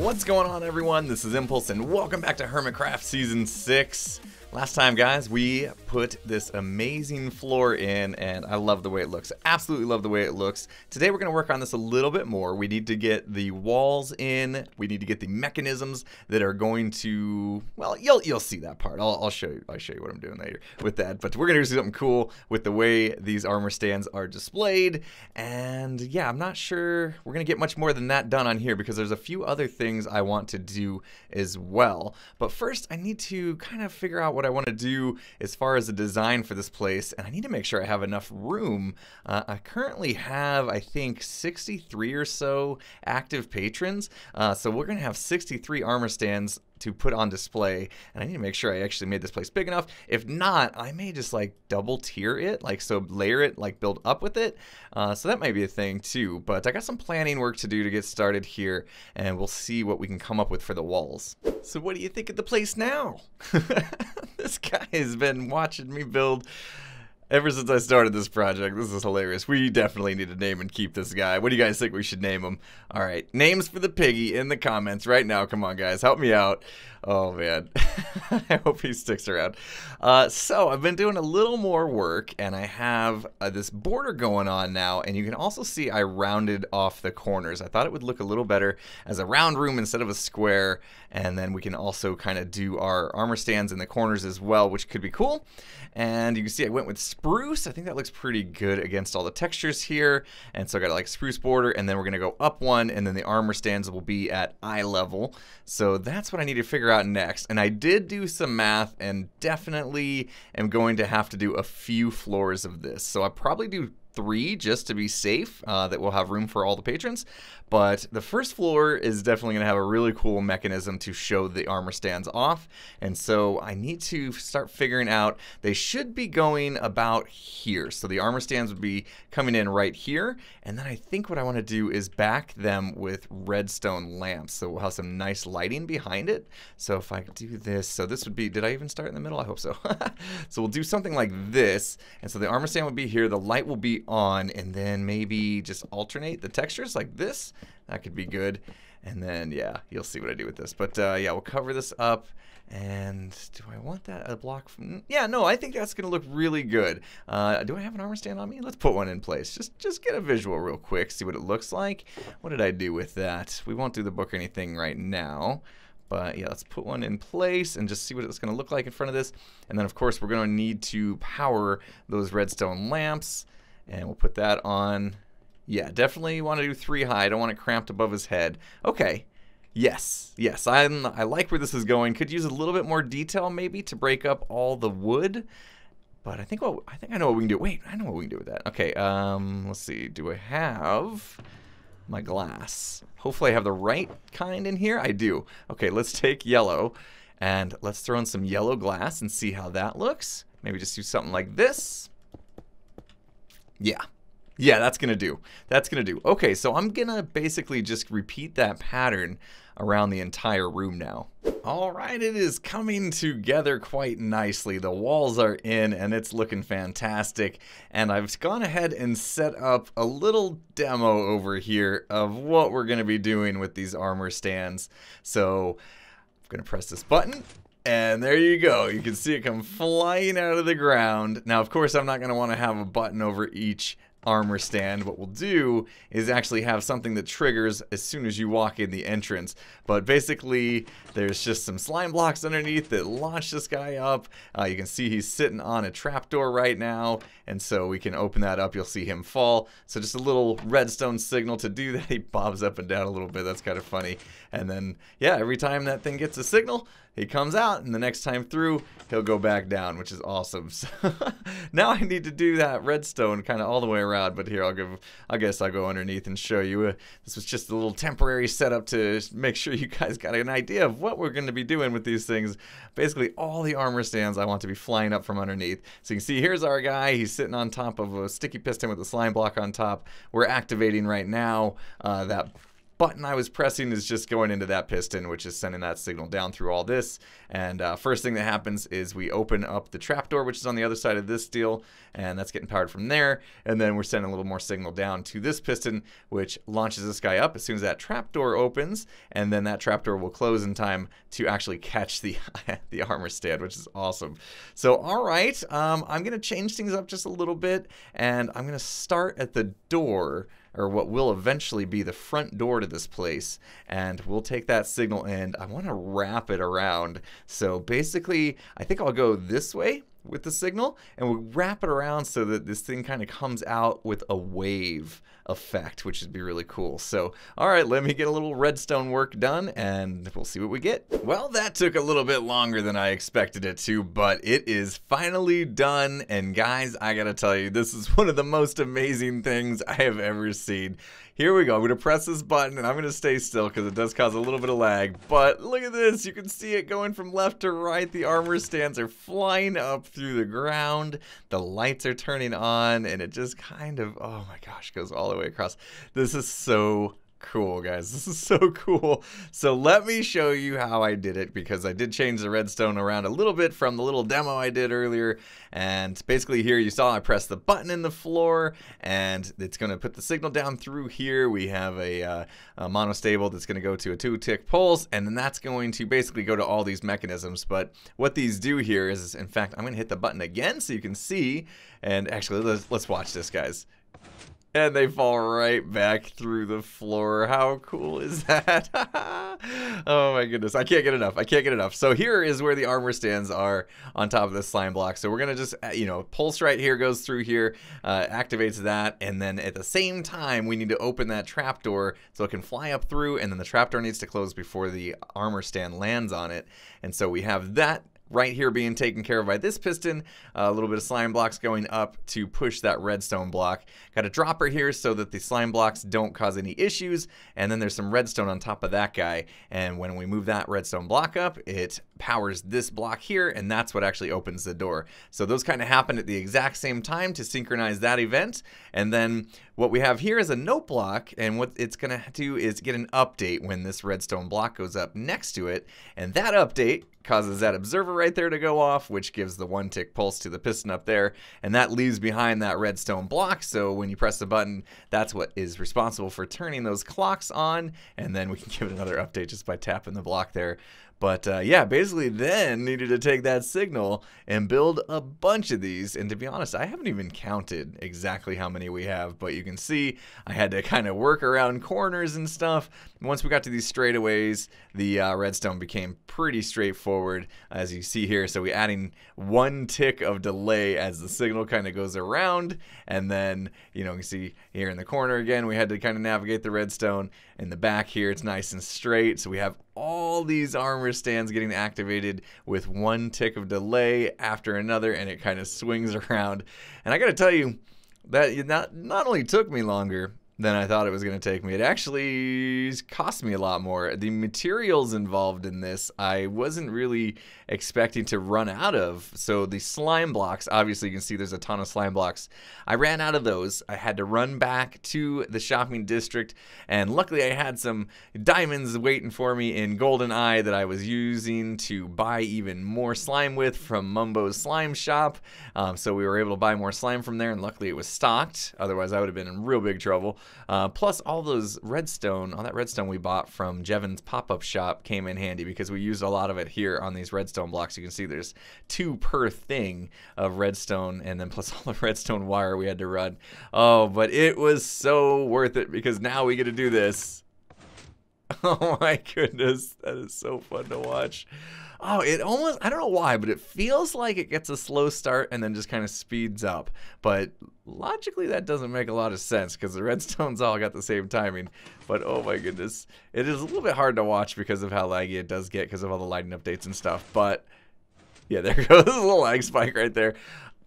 What's going on, everyone? This is Impulse and welcome back to HermitCraft Season 6. Last time, guys, we put this amazing floor in and I love the way it looks. Absolutely love the way it looks. Today we're going to work on this a little bit more. We need to get the walls in. We need to get the mechanisms that are going to, well, you'll see that part. I'll show you what I'm doing later with that. But we're going to do something cool with the way these armor stands are displayed. And yeah, I'm not sure we're going to get much more than that done on here because there's a few other things I want to do as well. But first, I need to kind of figure out what I want to do as far as the design for this place, and I need to make sure I have enough room. I currently have, I think, 63 or so active patrons, so we're gonna have 63 armor stands to put on display, and I need to make sure I actually made this place big enough. If not, I may just like double tier it, like so layer it, like build up with it. So that might be a thing too, but I got some planning work to do to get started here, and we'll see what we can come up with for the walls. So what do you think of the place now? This guy has been watching me build ever since I started this project. This is hilarious. We definitely need to name and keep this guy. What do you guys think we should name him? All right, names for the piggy in the comments right now. Come on, guys, help me out. Oh, man. I hope he sticks around. So I've been doing a little more work, and I have this border going on now, and you can also see I rounded off the corners. I thought it would look a little better as a round room instead of a square, and then we can also kind of do our armor stands in the corners as well, which could be cool. And you can see I went with spruce. I think that looks pretty good against all the textures here. And so I got like spruce border, and then we're gonna go up one, and then the armor stands will be at eye level. So that's what I need to figure out next. And I did do some math and definitely am going to have to do a few floors of this. So I probably do 3 just to be safe, that we'll have room for all the patrons. But the first floor is definitely going to have a really cool mechanism to show the armor stands off. And so I need to start figuring out, they should be going about here. So the armor stands would be coming in right here. And then I think what I want to do is back them with redstone lamps. So we'll have some nice lighting behind it. So if I do this, so this would be, did I even start in the middle? I hope so. So we'll do something like this. And so the armor stand would be here. The light will be on, and then maybe just alternate the textures like this. That could be good. And then yeah, you'll see what I do with this. But yeah, we'll cover this up. And do I want that a block from, yeah, no, I think that's gonna look really good. Do I have an armor stand on me? Let's put one in place. Just get a visual real quick, see what it looks like. What did I do with that? We won't do the book or anything right now. But yeah, let's put one in place and just see what it's gonna look like in front of this. And then of course we're gonna need to power those redstone lamps. And we'll put that on. Yeah, definitely want to do 3 high. I don't want it cramped above his head. Okay. Yes. I like where this is going. Could use a little bit more detail maybe to break up all the wood. But I think I know what we can do. Wait, I know what we can do with that. Okay, let's see. Do I have my glass? Hopefully I have the right kind in here. I do. Okay, let's take yellow and let's throw in some yellow glass and see how that looks. Maybe just do something like this. Yeah, that's gonna do. Okay, so I'm gonna basically just repeat that pattern around the entire room now. All right, it is coming together quite nicely. The walls are in and it's looking fantastic. And I've gone ahead and set up a little demo over here of what we're gonna be doing with these armor stands. So I'm gonna press this button. And there you go. You can see it come flying out of the ground. Now, of course, I'm not going to want to have a button over each armor stand. What we'll do is actually have something that triggers as soon as you walk in the entrance. But basically, there's just some slime blocks underneath that launch this guy up. You can see he's sitting on a trapdoor right now. And so we can open that up. You'll see him fall. So just a little redstone signal to do that. He bobs up and down a little bit. That's kind of funny. And then, yeah, every time that thing gets a signal, he comes out, and the next time through, he'll go back down, which is awesome. So now I need to do that redstone kind of all the way around, but here, I guess I'll go underneath and show you. This was just a little temporary setup to make sure you guys got an idea of what we're going to be doing with these things. Basically, all the armor stands I want to be flying up from underneath. So you can see, here's our guy. He's sitting on top of a sticky piston with a slime block on top. We're activating right now that button I was pressing is just going into that piston, which is sending that signal down through all this. And first thing that happens is we open up the trapdoor, which is on the other side of this deal, and that's getting powered from there. And then we're sending a little more signal down to this piston, which launches this guy up as soon as that trapdoor opens, and then that trapdoor will close in time to actually catch the the armor stand, which is awesome. So all right, I'm gonna change things up just a little bit, and I'm gonna start at the door, or what will eventually be the front door to this place, and we'll take that signal and I want to wrap it around. So basically I think I'll go this way with the signal, and we'll wrap it around so that this thing kind of comes out with a wave effect, which would be really cool. So all right, let me get a little redstone work done and we'll see what we get. Well, that took a little bit longer than I expected it to, but it is finally done. And guys, I gotta tell you, this is one of the most amazing things I have ever seen. Here we go. I'm gonna press this button and I'm gonna stay still because it does cause a little bit of lag, but look at this. You can see it going from left to right. The armor stands are flying up through the ground. The lights are turning on, and it just kind of, oh my gosh, goes all the way across. This is so cool, guys. This is so cool. So let me show you how I did it, because I did change the redstone around a little bit from the little demo I did earlier. And basically here you saw I pressed the button in the floor and it's going to put the signal down through here. We have a monostable that's going to go to a 2-tick pulse, and then that's going to basically go to all these mechanisms. But what these do here is, in fact, I'm going to hit the button again so you can see. And actually, let's watch this, guys. And they fall right back through the floor. How cool is that? Oh my goodness, I can't get enough. I can't get enough. So here is where the armor stands are on top of this slime block. So we're gonna just, pulse right here, goes through here, activates that, and then at the same time we need to open that trapdoor so it can fly up through, and then the trapdoor needs to close before the armor stand lands on it. And so we have that right here being taken care of by this piston, a little bit of slime blocks going up to push that redstone block. Got a dropper here so that the slime blocks don't cause any issues, and then there's some redstone on top of that guy, and when we move that redstone block up, it powers this block here, and that's what actually opens the door. So those kind of happen at the exact same time to synchronize that event. And then what we have here is a note block, and what it's gonna do is get an update when this redstone block goes up next to it, and that update causes that observer right there to go off, which gives the 1-tick pulse to the piston up there, and that leaves behind that redstone block. So when you press the button, that's what is responsible for turning those clocks on, and then we can give it another update just by tapping the block there. But yeah, basically then needed to take that signal and build a bunch of these. And to be honest, I haven't even counted exactly how many we have, but you can see I had to kind of work around corners and stuff. Once we got to these straightaways, the redstone became pretty straightforward, as you see here. So we're adding 1 tick of delay as the signal kind of goes around. And then, you can see here in the corner again, we had to kind of navigate the redstone. In the back here, it's nice and straight. So we have all these armor stands getting activated with 1 tick of delay after another, and it kind of swings around. And I gotta tell you, that not only took me longer than I thought it was going to take me, it actually cost me a lot more. The materials involved in this, I wasn't really expecting to run out of. So the slime blocks, obviously you can see there's a ton of slime blocks. I ran out of those. I had to run back to the shopping district, and luckily I had some diamonds waiting for me in Golden Eye that I was using to buy even more slime with from Mumbo's slime shop. So we were able to buy more slime from there, and luckily it was stocked. Otherwise I would have been in real big trouble. Plus all those redstone, all that redstone we bought from Jevon's pop-up shop came in handy because we used a lot of it here on these redstone blocks. You can see there's 2 per thing of redstone, and then plus all the redstone wire we had to run. Oh, but it was so worth it because now we get to do this. Oh my goodness, that is so fun to watch. Oh, it almost, I don't know why, but it feels like it gets a slow start and then just kind of speeds up. But logically, that doesn't make a lot of sense because the redstones all got the same timing. But oh my goodness, it is a little bit hard to watch because of how laggy it does get because of all the lighting updates and stuff. But yeah, there goes a little lag spike right there.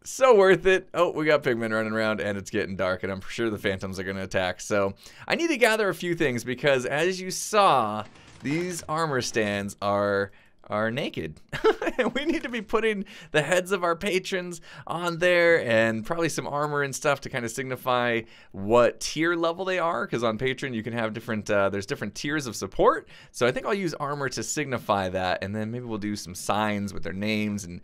So worth it. Oh, we got pigmen running around and it's getting dark, and I'm sure the phantoms are going to attack. So I need to gather a few things because as you saw, these armor stands are are naked. We need to be putting the heads of our patrons on there and probably some armor and stuff to kind of signify what tier level they are, because on Patron you can have different, there's different tiers of support. So I think I'll use armor to signify that, and then maybe we'll do some signs with their names and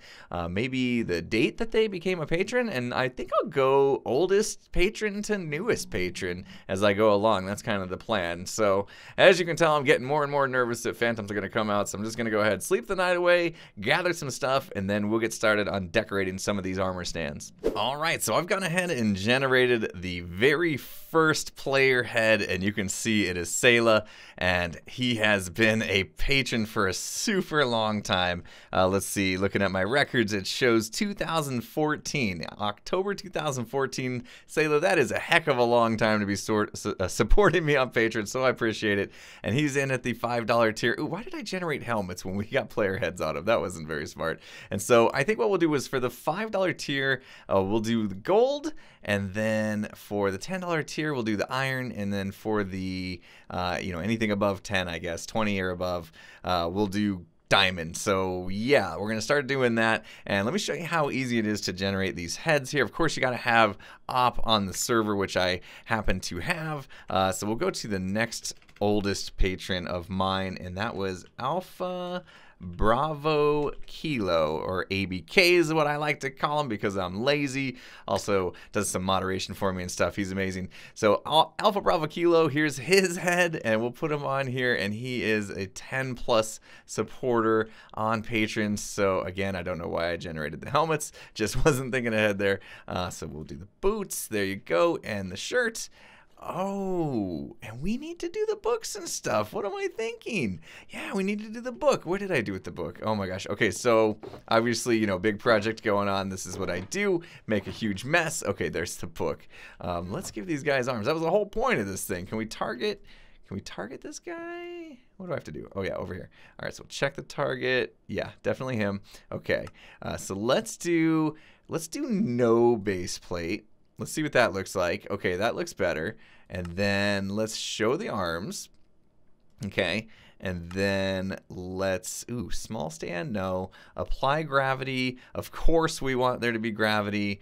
maybe the date that they became a patron, and I think I'll go oldest patron to newest patron as I go along. That's kind of the plan. So as you can tell, I'm getting more and more nervous that Phantoms are going to come out, so I'm just going to go ahead, sleep the night away, gather some stuff, and then we'll get started on decorating some of these armor stands. Alright, so I've gone ahead and generated the very first player head, and you can see it is Sayla, and he has been a patron for a super long time. Let's see, looking at my records, it shows 2014, October 2014. Sayla, that is a heck of a long time to be supporting me on Patreon, so I appreciate it. And he's in at the $5 tier. Ooh, why did I generate helmets when we got player heads on him? That wasn't very smart. And so I think what we'll do is for the $5 tier, we'll do the gold, and then for the $10 tier, we'll do the iron, and then for the, anything above 10, I guess, 20 or above, we'll do diamond. So yeah, we're gonna start doing that, and let me show you how easy it is to generate these heads here. Of course, you gotta have op on the server, which I happen to have. So we'll go to the next oldest patron of mine, and that was Alpha Bravo Kilo, or ABK is what I like to call him because I'm lazy. Also does some moderation for me and stuff. He's amazing. So Alpha Bravo Kilo, here's his head, and we'll put him on here, and he is a 10+ supporter on Patreon. So again, I don't know why I generated the helmets, just wasn't thinking ahead there. So we'll do the boots, there you go, and the shirt. Oh, and we need to do the books and stuff. What am I thinking? Yeah, we need to do the book. What did I do with the book? Oh my gosh. Okay, so obviously, big project going on. This is what I do. Make a huge mess. Okay, there's the book. Let's give these guys arms. That was the whole point of this thing. Can we target this guy? What do I have to do? Oh yeah, over here. All right, so check the target. Yeah, definitely him. Okay, so let's do no base plate. Let's see what that looks like. Okay, that looks better. And then let's show the arms. Okay, and then let's, small stand, no. Apply gravity. Of course we want there to be gravity.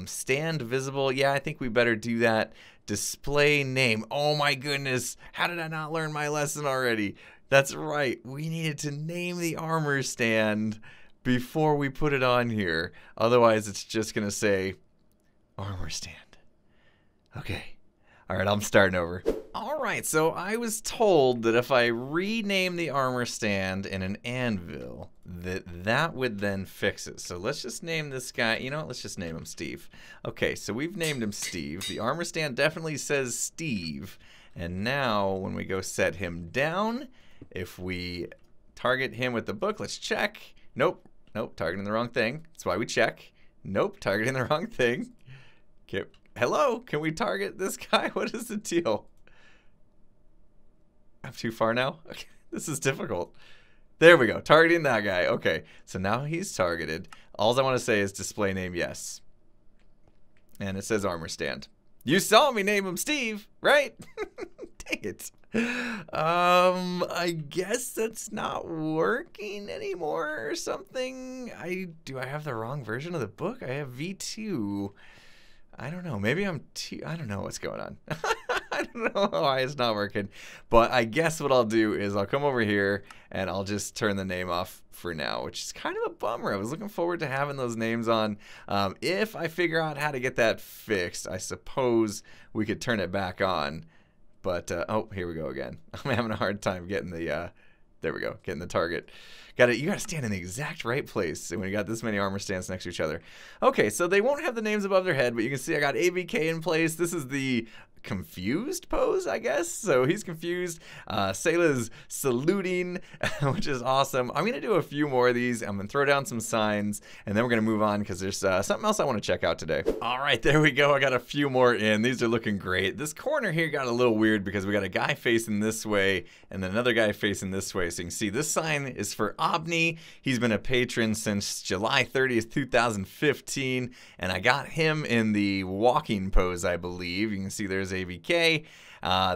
Stand visible. Yeah, I think we better do that. Display name. Oh my goodness. How did I not learn my lesson already? That's right. We needed to name the armor stand before we put it on here. Otherwise, it's just going to say armor stand. Okay. All right, I'm starting over. All right, so I was told that if I rename the armor stand in an anvil, that would then fix it. So let's just name this guy, let's just name him Steve. Okay, so we've named him Steve. The armor stand definitely says Steve. And now when we go set him down, if we target him with the book, let's check. Nope, targeting the wrong thing. That's why we check. Nope, targeting the wrong thing. Okay. Hello, can we target this guy? What is the deal? I'm too far now? Okay, this is difficult. There we go, targeting that guy. Okay, so now he's targeted. All I want to say is display name yes. And it says armor stand. You saw me name him Steve, right? Dang it. I guess that's not working anymore or something. Do I have the wrong version of the book? I have V2. I don't know. Maybe I don't know what's going on. I don't know why it's not working. But I guess what I'll do is I'll come over here and I'll just turn the name off for now, which is kind of a bummer. I was looking forward to having those names on. If I figure out how to get that fixed, I suppose we could turn it back on. But, oh, here we go again. I'm having a hard time getting the, there we go, getting the target. You gotta stand in the exact right place when you got this many armor stands next to each other. Okay, so they won't have the names above their head, but you can see I got ABK in place. This is the confused pose, I guess. So he's confused. Sayla's saluting, which is awesome. I'm gonna do a few more of these. I'm gonna throw down some signs, and then we're gonna move on because there's something else I want to check out today. All right, there we go. I got a few more in. These are looking great. This corner here got a little weird because we got a guy facing this way and then another guy facing this way. So you can see this sign is for Obni. He's been a patron since July 30th, 2015, and I got him in the walking pose, I believe. You can see there's Stars AVK.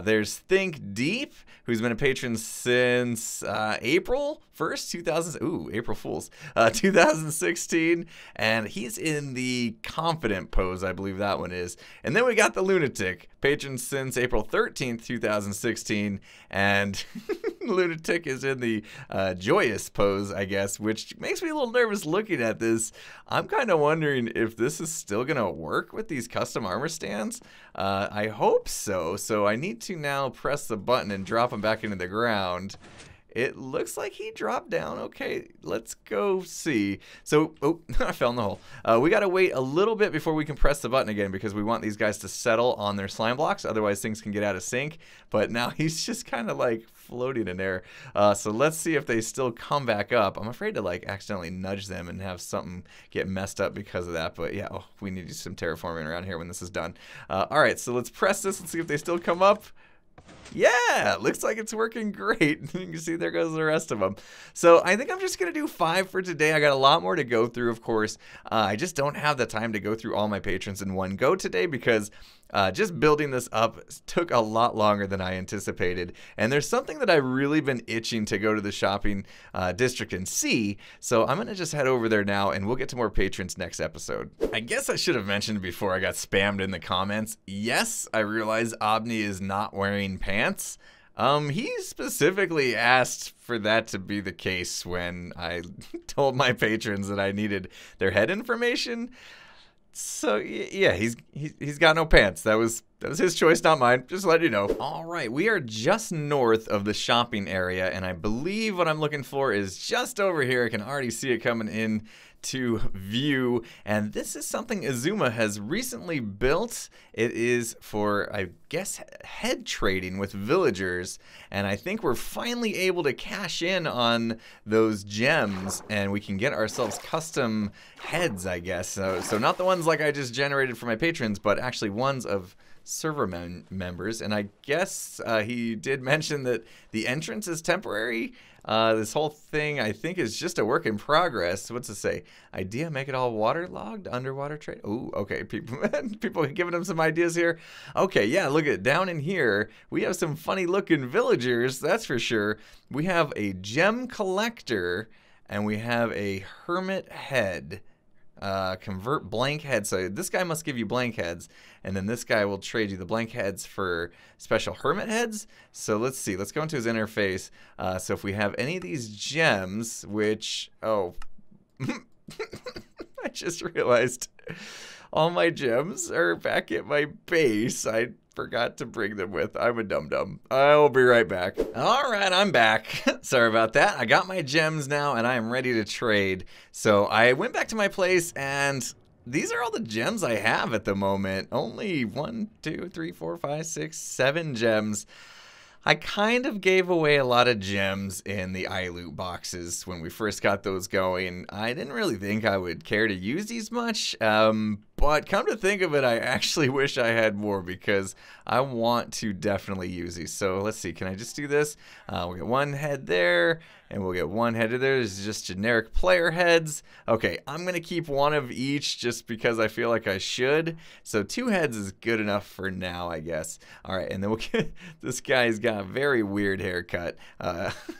There's Think Deep, who's been a patron since April 1st, 2000. Ooh, April Fools, 2016, and he's in the confident pose, I believe that one is. And then we got the Lunatic, patron since April 13th, 2016, and Lunatic is in the joyous pose, I guess, which makes me a little nervous looking at this. I'm kind of wondering if this is still gonna work with these custom armor stands. I hope so. So I need to now press the button and drop him back into the ground. It looks like he dropped down. Okay, let's go see. So, oh, I fell in the hole. We gotta wait a little bit before we can press the button again because we want these guys to settle on their slime blocks. Otherwise, things can get out of sync. But now he's just kind of like floating in there. So let's see if they still come back up. I'm afraid to like accidentally nudge them and have something get messed up because of that. But yeah, oh, we need to do some terraforming around here when this is done. All right, so let's press this and see if they still come up. Yeah, looks like it's working great. You can see there goes the rest of them. So I think I'm just going to do 5 for today. I got a lot more to go through, of course. I just don't have the time to go through all my patrons in one go today because just building this up took a lot longer than I anticipated. And there's something that I've really been itching to go to the shopping district and see. So I'm going to just head over there now and we'll get to more patrons next episode. I guess I should have mentioned before I got spammed in the comments. Yes, I realize Obni is not wearing pants. He specifically asked for that to be the case when I told my patrons that I needed their head information. So yeah, he's got no pants. That was his choice, not mine. Just let you know. All right, we are just north of the shopping area, and I believe what I'm looking for is just over here. I can already see it coming in to view, and this is something Xisuma has recently built. It is for, I guess, head trading with villagers, and I think we're finally able to cash in on those gems, and we can get ourselves custom heads, I guess. So not the ones like I just generated for my patrons, but actually ones of server members. And I guess he did mention that the entrance is temporary. This whole thing, I think, is just a work in progress. What's it say? Idea, make it all waterlogged, underwater trade. Ooh, okay, people are giving them some ideas here. Okay, yeah, look at down in here. We have some funny looking villagers, that's for sure. We have a gem collector, and we have a hermit head. Convert blank heads. So this guy must give you blank heads, and then this guy will trade you the blank heads for special hermit heads. So let's see. Let's go into his interface. So if we have any of these gems, which, oh, I just realized all my gems are back at my base. I forgot to bring them with. I'm a dum-dum. I will be right back. All right, I'm back. Sorry about that. I got my gems now, and I am ready to trade. So I went back to my place, and these are all the gems I have at the moment. Only 1, 2, 3, 4, 5, 6, 7 gems. I kind of gave away a lot of gems in the iLoot boxes when we first got those going. I didn't really think I would care to use these much, but come to think of it, I actually wish I had more because I want to definitely use these. So let's see, can I just do this? We'll get one head there, and we'll get one head there. There's just generic player heads. Okay, I'm going to keep one of each just because I feel like I should. So 2 heads is good enough for now, I guess. All right, and then we'll get, this guy's got a very weird haircut.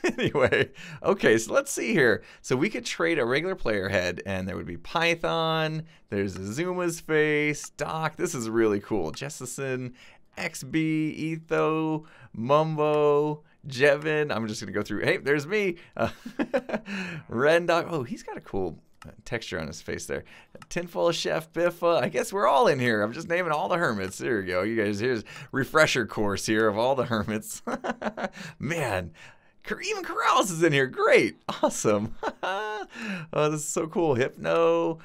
Anyway, okay, so let's see here. So we could trade a regular player head, and there would be Python. There's Xisuma's face, Doc. This is really cool. Jesper, XB, Etho, Mumbo, Jevin. I'm just going to go through. Hey, there's me. Ren Doc. Oh, he's got a cool texture on his face there. Tinfoil Chef, Biffa. I guess we're all in here. I'm just naming all the hermits. There you go. You guys, here's refresher course here of all the hermits. Man. Even Corrales is in here. Great. Awesome. Oh, this is so cool. Hypno.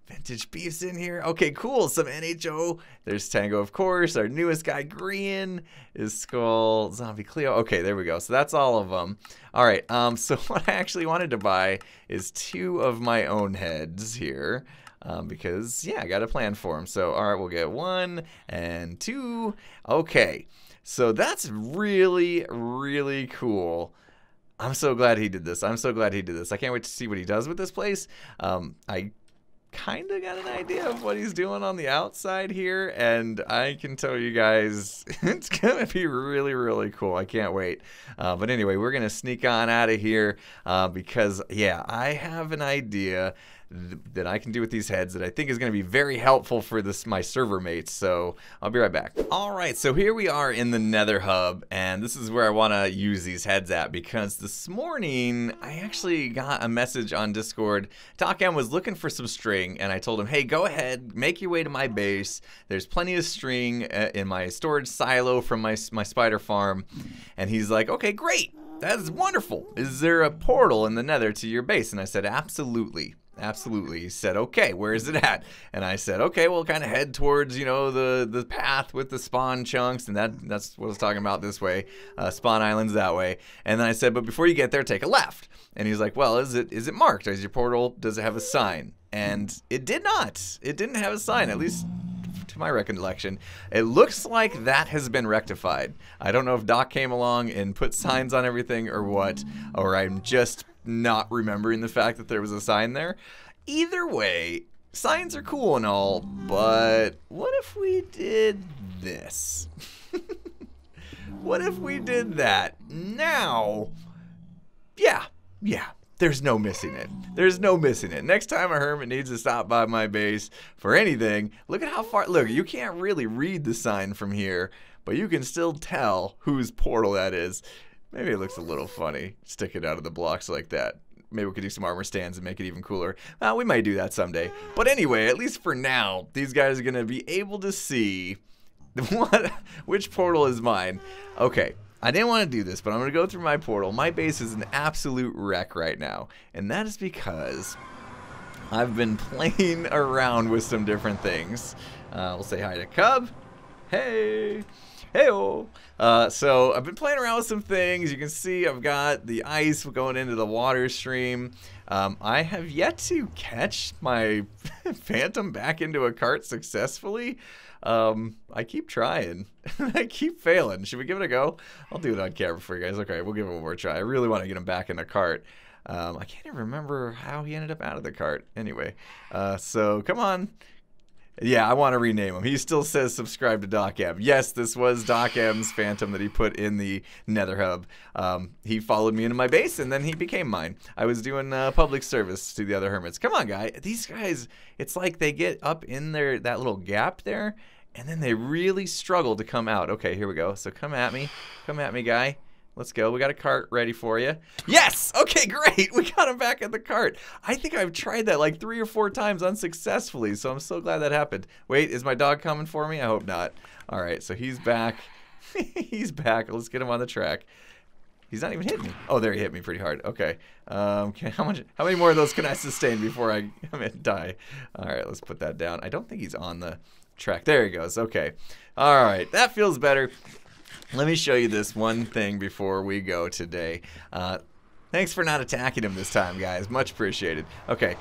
Vintage Beef's in here. Okay, cool. Some NHO. There's Tango, of course. Our newest guy, Green, is Skull, Zombie Cleo. Okay, there we go. So that's all of them. All right, so what I actually wanted to buy is 2 of my own heads here. Because, yeah, I got a plan for them. So, all right, we'll get 1 and 2. Okay, so that's really, really cool. I'm so glad he did this. I'm so glad he did this. I can't wait to see what he does with this place. I kind of got an idea of what he's doing on the outside here, and I can tell you guys it's gonna be really, really cool. I can't wait. But anyway, we're gonna sneak on out of here because, yeah, I have an idea that I can do with these heads that I think is going to be very helpful for my server mates. So I'll be right back. All right, so here we are in the Nether Hub, and this is where I want to use these heads at, because this morning I actually got a message on Discord. DnatorGames was looking for some string, and I told him, hey, go ahead, make your way to my base. There's plenty of string in my storage silo from my spider farm. And he's like, okay, great. That's wonderful. Is there a portal in the Nether to your base? And I said, absolutely. Absolutely. He said, okay, where is it at? And I said, okay, we'll kind of head towards, you know, the path with the spawn chunks, and that's what I was talking about this way. Spawn islands that way. And then I said, but before you get there, take a left. And he's like, well, is it marked? Is your portal, does it have a sign? And it did not. It didn't have a sign, at least to my recollection. It looks like that has been rectified. I don't know if Doc came along and put signs on everything or what, or I'm just not remembering the fact that there was a sign there. Either way, signs are cool and all, but what if we did this? What if we did that? Now, yeah, there's no missing it. There's no missing it. Next time a hermit needs to stop by my base for anything, look at how far, look, you can't really read the sign from here, but you can still tell whose portal that is. Maybe it looks a little funny, stick it out of the blocks like that. Maybe we could do some armor stands and make it even cooler. Well, we might do that someday. But anyway, at least for now, these guys are going to be able to see which portal is mine. Okay, I didn't want to do this, but I'm going to go through my portal. My base is an absolute wreck right now. And that is because I've been playing around with some different things. We'll say hi to Cub. Hey. Hey-oh. So I've been playing around with some things. You can see I've got the ice going into the water stream. I have yet to catch my phantom back into a cart successfully. I keep trying. I keep failing. Should we give it a go? I'll do it on camera for you guys. Okay, we'll give it one more try. I really want to get him back in the cart. I can't even remember how he ended up out of the cart. Anyway, so come on. Yeah, I want to rename him. He still says subscribe to DnatorGames. Yes, this was DnatorGames' phantom that he put in the Nether Hub. He followed me into my base, and then he became mine. I was doing public service to the other hermits. Come on, guy. These guys, it's like they get up in that little gap there, and then they really struggle to come out. Okay, here we go. So come at me. Come at me, guy. Let's go. We got a cart ready for you. Yes! Okay, great. We got him back in the cart. I think I've tried that like 3 or 4 times unsuccessfully, so I'm so glad that happened. Wait, is my dog coming for me? I hope not. All right, so he's back. He's back. Let's get him on the track. He's not even hitting me. Oh, there, he hit me pretty hard. Okay. How many more of those can I sustain before I die? All right, let's put that down. I don't think he's on the track. There he goes. Okay. All right, that feels better. Let me show you this one thing before we go today. Thanks for not attacking him this time, guys. Much appreciated. Okay.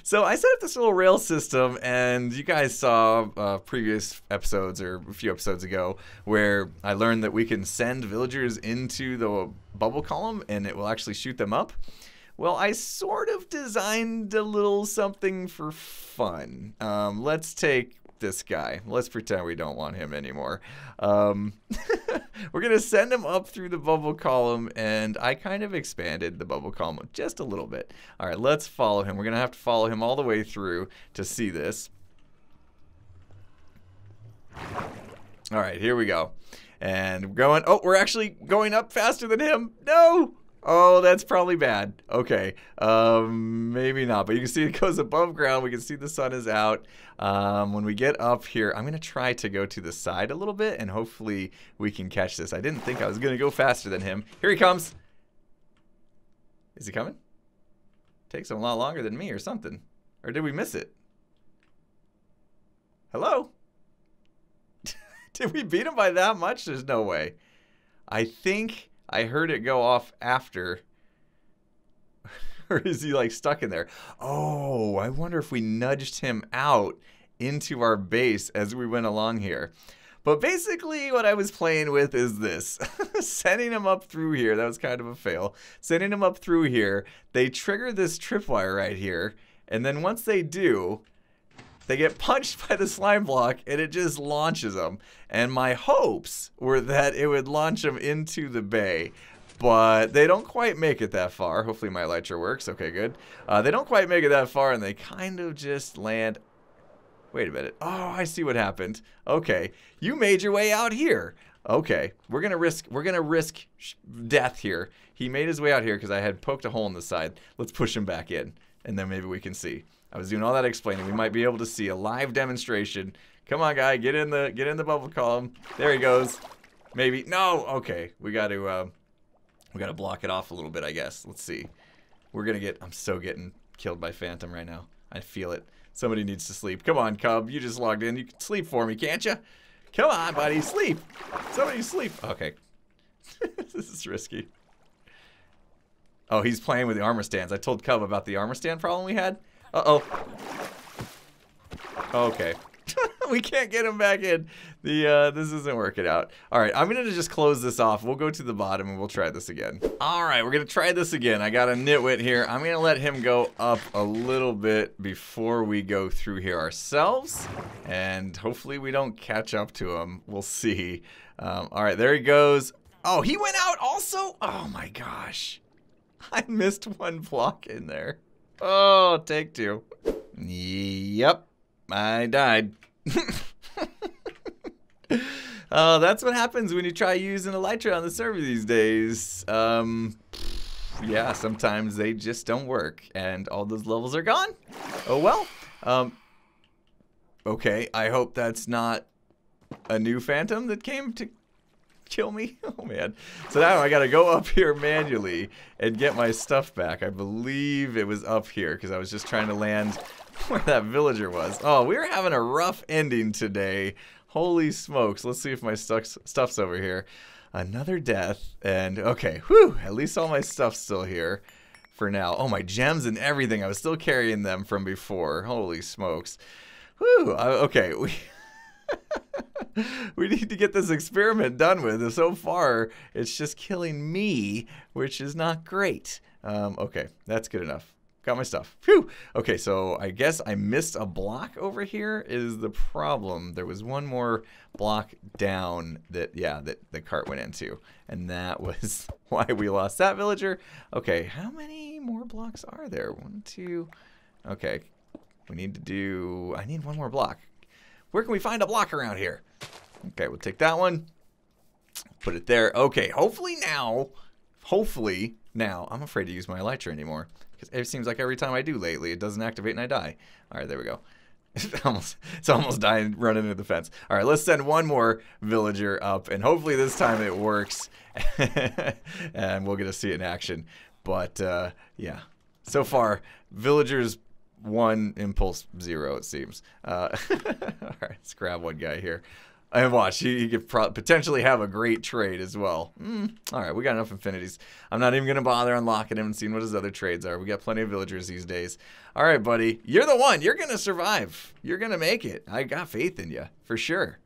So I set up this little rail system, and you guys saw previous episodes or a few episodes ago where I learned that we can send villagers into the bubble column and it will actually shoot them up. Well, I sort of designed a little something for fun. Let's take this guy. Let's pretend we don't want him anymore. We're gonna send him up through the bubble column, and I kind of expanded the bubble column just a little bit. All right, let's follow him. We're gonna have to follow him all the way through to see this. All right, here we go. And we're going, oh, we're actually going up faster than him. No! Oh, that's probably bad. Okay, maybe not. But you can see it goes above ground. We can see the sun is out. When we get up here, I'm going to try to go to the side a little bit, and hopefully we can catch this. I didn't think I was going to go faster than him. Here he comes. Is he coming? Takes him a lot longer than me or something. Or did we miss it? Hello? Did we beat him by that much? There's no way. I think I heard it go off after. Or is he like stuck in there? Oh, I wonder if we nudged him out into our base as we went along here. But basically what I was playing with is this. Sending him up through here. That was kind of a fail. Sending him up through here. They trigger this tripwire right here. And then once they do, they get punched by the slime block, and it just launches them. And my hopes were that it would launch them into the bay. But they don't quite make it that far. Hopefully my elytra works. Okay, good. They don't quite make it that far, and they kind of just land... Wait a minute. Oh, I see what happened. Okay, you made your way out here. Okay, we're gonna risk death here. He made his way out here because I had poked a hole in the side. Let's push him back in, and then maybe we can see. I was doing all that explaining. We might be able to see a live demonstration. Come on, guy, get in the bubble column. There he goes. Maybe no. Okay, we got to block it off a little bit, I guess. Let's see. I'm so getting killed by Phantom right now. I feel it. Somebody needs to sleep. Come on, Cub. You just logged in. You can sleep for me, can't you? Come on, buddy. Sleep. Somebody sleep. Okay. This is risky. Oh, he's playing with the armor stands. I told Cub about the armor stand problem we had. Uh-oh. Okay. We can't get him back in. This isn't working out. All right, I'm going to just close this off. We'll go to the bottom and we'll try this again. All right, we're going to try this again. I got a nitwit here. I'm going to let him go up a little bit before we go through here ourselves. And hopefully we don't catch up to him. We'll see. All right, there he goes. Oh, he went out also? Oh, my gosh. I missed one block in there. Oh, take two. Yep, I died. Oh, that's what happens when you try using elytra on the server these days. Yeah, sometimes they just don't work, and all those levels are gone. Oh well. Okay, I hope that's not a new Phantom that came to kill me. Oh man. So now I gotta go up here manually and get my stuff back. I believe it was up here because I was just trying to land where that villager was. Oh, we're having a rough ending today. Holy smokes. Let's see if my stuff's over here. Another death. And okay, whew, at least all my stuff's still here for now. Oh, my gems and everything. I was still carrying them from before. Holy smokes. Whew, okay. We need to get this experiment done with. So far, it's just killing me, which is not great. Okay, that's good enough. Got my stuff. Phew! Okay, so I guess I missed a block over here is the problem. There was one more block down that the cart went into. And that was why we lost that villager. Okay, how many more blocks are there? 1, 2... Okay, I need one more block. Where can we find a block around here? Okay, we'll take that one. Put it there. Okay, hopefully now, I'm afraid to use my elytra anymore. Because it seems like every time I do lately, it doesn't activate and I die. All right, there we go. It's almost dying running into the fence. All right, let's send one more villager up, and hopefully this time it works. And we'll get to see it in action. But, yeah. So far, villagers 1, impulse 0, it seems. All right, let's grab one guy here. And watch, he could potentially have a great trade as well. All right, we got enough infinities. I'm not even going to bother unlocking him and seeing what his other trades are. We got plenty of villagers these days. All right, buddy, you're the one. You're going to survive. You're going to make it. I got faith in you, for sure.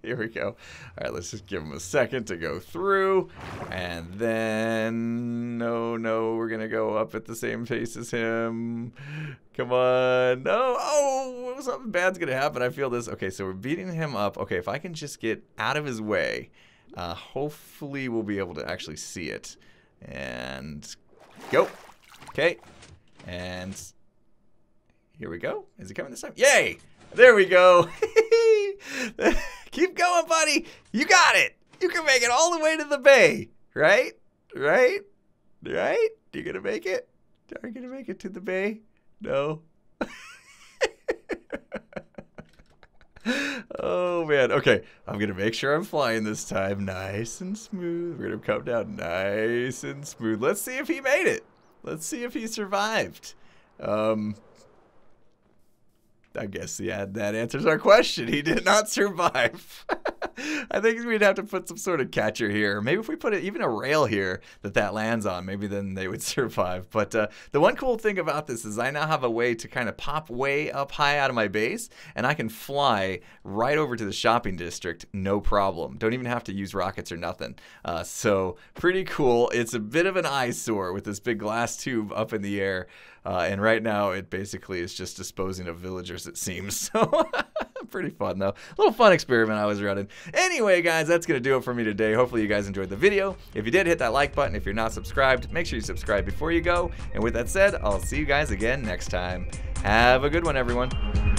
Here we go. All right, let's just give him a second to go through. And then, no, we're going to go up at the same pace as him. Come on. No. Oh, something bad's going to happen. I feel this. Okay, so we're beating him up. Okay, if I can just get out of his way, hopefully we'll be able to actually see it. And go. Okay. And here we go. Is he coming this time? Yay! There we go. Keep going, buddy. You got it. You can make it all the way to the bay. Right? Right? Right? You gonna make it? Are you gonna make it to the bay? No. Oh, man. Okay. I'm gonna make sure I'm flying this time nice and smooth. We're gonna come down nice and smooth. Let's see if he made it. Let's see if he survived. I guess, yeah, that answers our question. He did not survive. I think we'd have to put some sort of catcher here. Maybe if we put even a rail here that lands on, maybe then they would survive. But the one cool thing about this is I now have a way to kind of pop way up high out of my base, and I can fly right over to the shopping district, no problem. Don't even have to use rockets or nothing. So pretty cool. It's a bit of an eyesore with this big glass tube up in the air. And right now, it basically is just disposing of villagers, it seems. So pretty fun, though. A little fun experiment I was running. Anyway, guys, that's going to do it for me today. Hopefully, you guys enjoyed the video. If you did, hit that like button. If you're not subscribed, make sure you subscribe before you go. And with that said, I'll see you guys again next time. Have a good one, everyone.